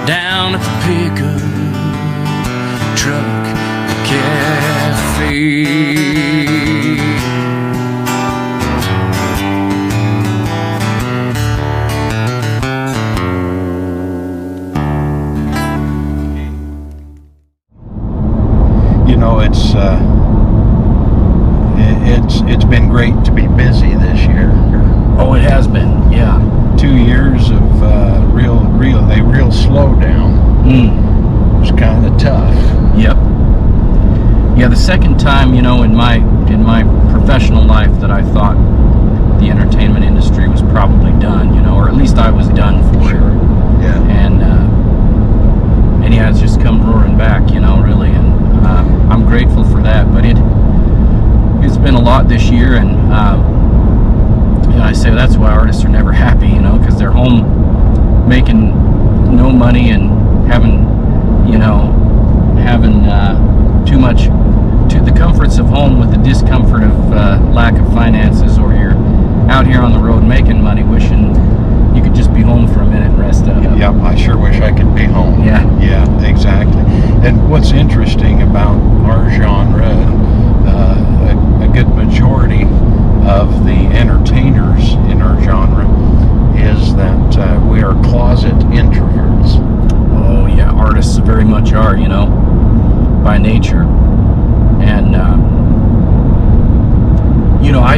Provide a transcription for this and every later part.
down at the pickup truck cafe. You know, it's been great to be busy this year. Oh, it has been, yeah. 2 years of real slowdown. It was kind of tough. Yep. Yeah, the second time, you know, in my professional life that I thought the entertainment industry was probably done, you know, or at least I was done for Sure. it. Yeah. And yeah, it's just come roaring back, you know, really, and I'm grateful for that. But it's been a lot this year, and you know, I say that's why artists are never happy, you know, because they're home making no money and having too much to the comforts of home with the discomfort of lack of finances, or you're out here on the road making money wishing you could just be home for a minute and rest up. Yep, I sure wish I could be home. Yeah. Yeah, exactly. And what's interesting about our genre, a good majority of the entertainers in our genre, is that we are closet introverts. Oh yeah, artists very much are, you know, by nature. And you know, I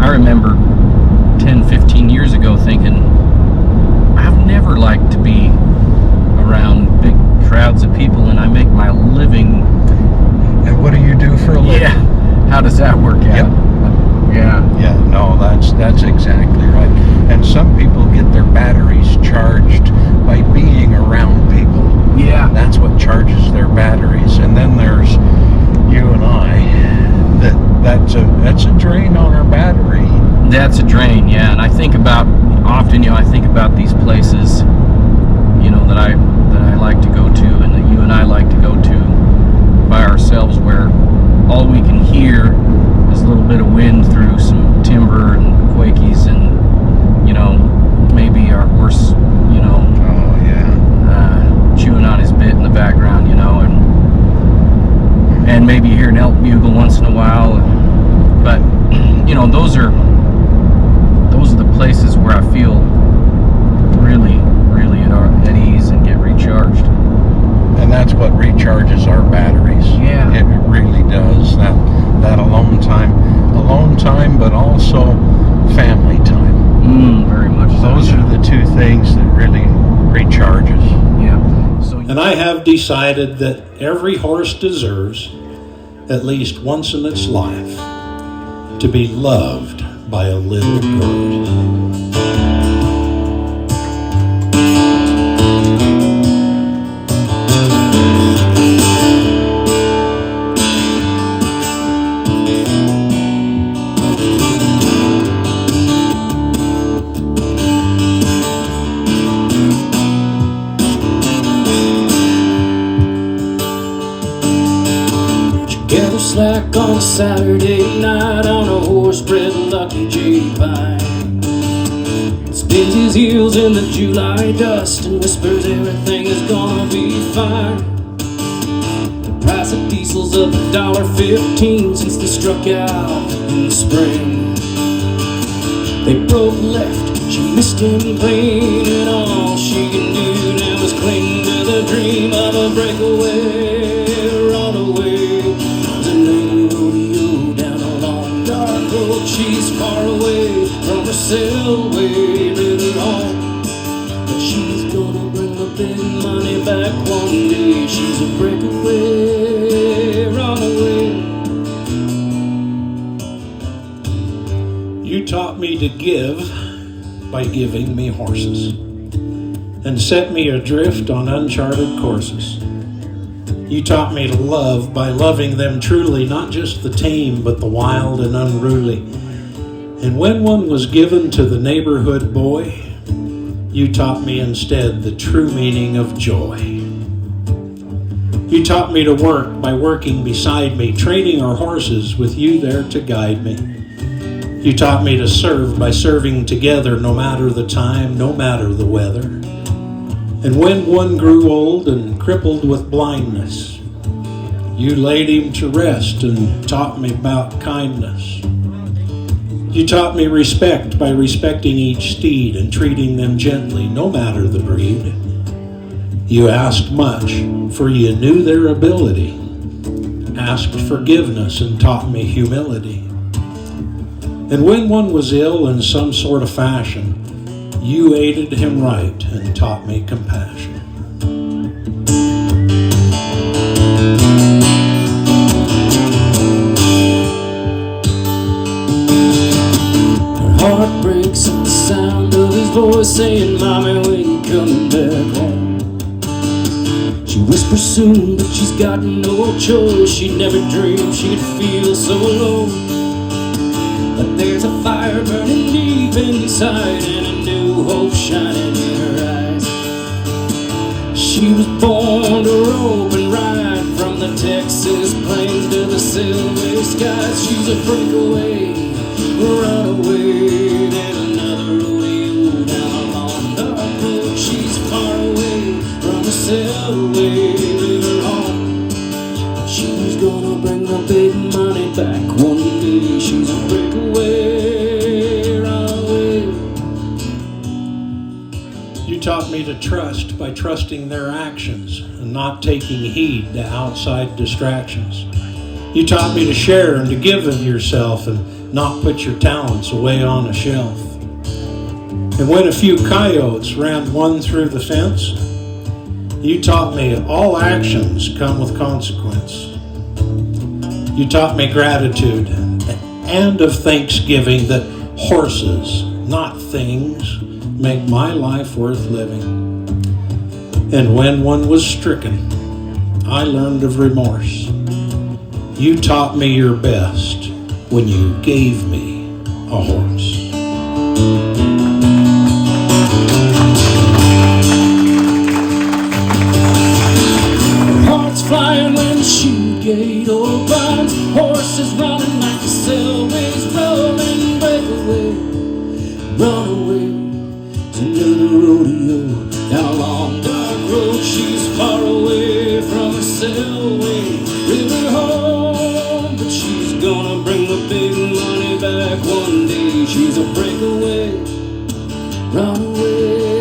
remember 10, 15 years ago thinking, I've never liked to be around big crowds of people, and I make my living. And what do you do for a living? Yeah. How does that work out? Yep. Yeah. Yeah, no, that's exactly right. And some people get their batteries charged by being around people. Yeah. That's what charges their batteries. And then there's you and I. That's a drain on our battery. That's a drain, yeah. And I think about often, you know, I think about these places, you know, that I like to go to, and that you and I like to go to by ourselves, where all we can hear is a little bit of wind through some timber and quakies, and you know, maybe our horse, you know, Oh yeah. chewing on his bit in the background, you know, and maybe you hear an elk bugle once in a while, but you know, those are the places where I feel really at ease and get recharged. And that's what recharges our batteries. Yeah. It really does. That alone time, but also family time. Very much so. Those are the two things that really recharges. Yeah. So And I have decided that every horse deserves, at least once in its life, to be loved by a little girl. Gather slack on a Saturday night on a horse-bred lucky J-Pine. Spins his heels in the July dust and whispers everything is gonna be fine. The price of diesel's up $1.15 since they struck out in the spring. They broke left, she missed him clean, and all she can do now is cling to the dream of a breakaway, runaway. She's far away from herself, way ridden home, but she's gonna bring the big money back one day. She's a breakaway, runaway. You taught me to give by giving me horses, and set me adrift on uncharted courses. You taught me to love by loving them truly, not just the tame, but the wild and unruly. And when one was given to the neighborhood boy, you taught me instead the true meaning of joy. You taught me to work by working beside me, training our horses with you there to guide me. You taught me to serve by serving together, no matter the time, no matter the weather. And when one grew old and crippled with blindness, you laid him to rest and taught me about kindness. You taught me respect by respecting each steed and treating them gently, no matter the breed. You asked much, for you knew their ability, asked forgiveness and taught me humility. And when one was ill in some sort of fashion, you aided him right and taught me compassion. Her heart breaks at the sound of his voice saying, "Mommy, when you coming back home?" She whispers soon, but she's got no choice. She never dreamed she'd feel so alone. But there's a fire burning deep inside and a new hope shining in her eyes. She was born to rope and ride from the Texas plains to the silver skies. She's a breakaway, runaway, and another rodeo down a long dark road. She's far away from the Selway river home. She's gonna bring the big money back one day. She's a breakaway, runaway. You taught me to trust by trusting their actions and not taking heed to outside distractions. You taught me to share and to give of yourself and not put your talents away on a shelf. And when a few coyotes ran one through the fence, you taught me all actions come with consequence. You taught me gratitude and of thanksgiving, that horses, not things, make my life worth living. And when one was stricken, I learned of remorse. You taught me your best when you gave me a horse. Hearts flying when the shoe gate opens. Horses running like the Selways rolling. Breakaway, runaway, to another rodeo down a long dark road. She's far away from the Selway river home, but she's gonna bring the big money back one day. She's a breakaway, runaway,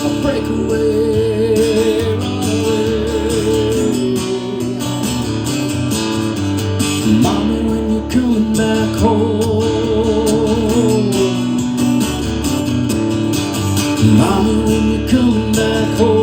a breakaway, runaway. Mommy, when you're coming back home, Mommy, when you're coming back home.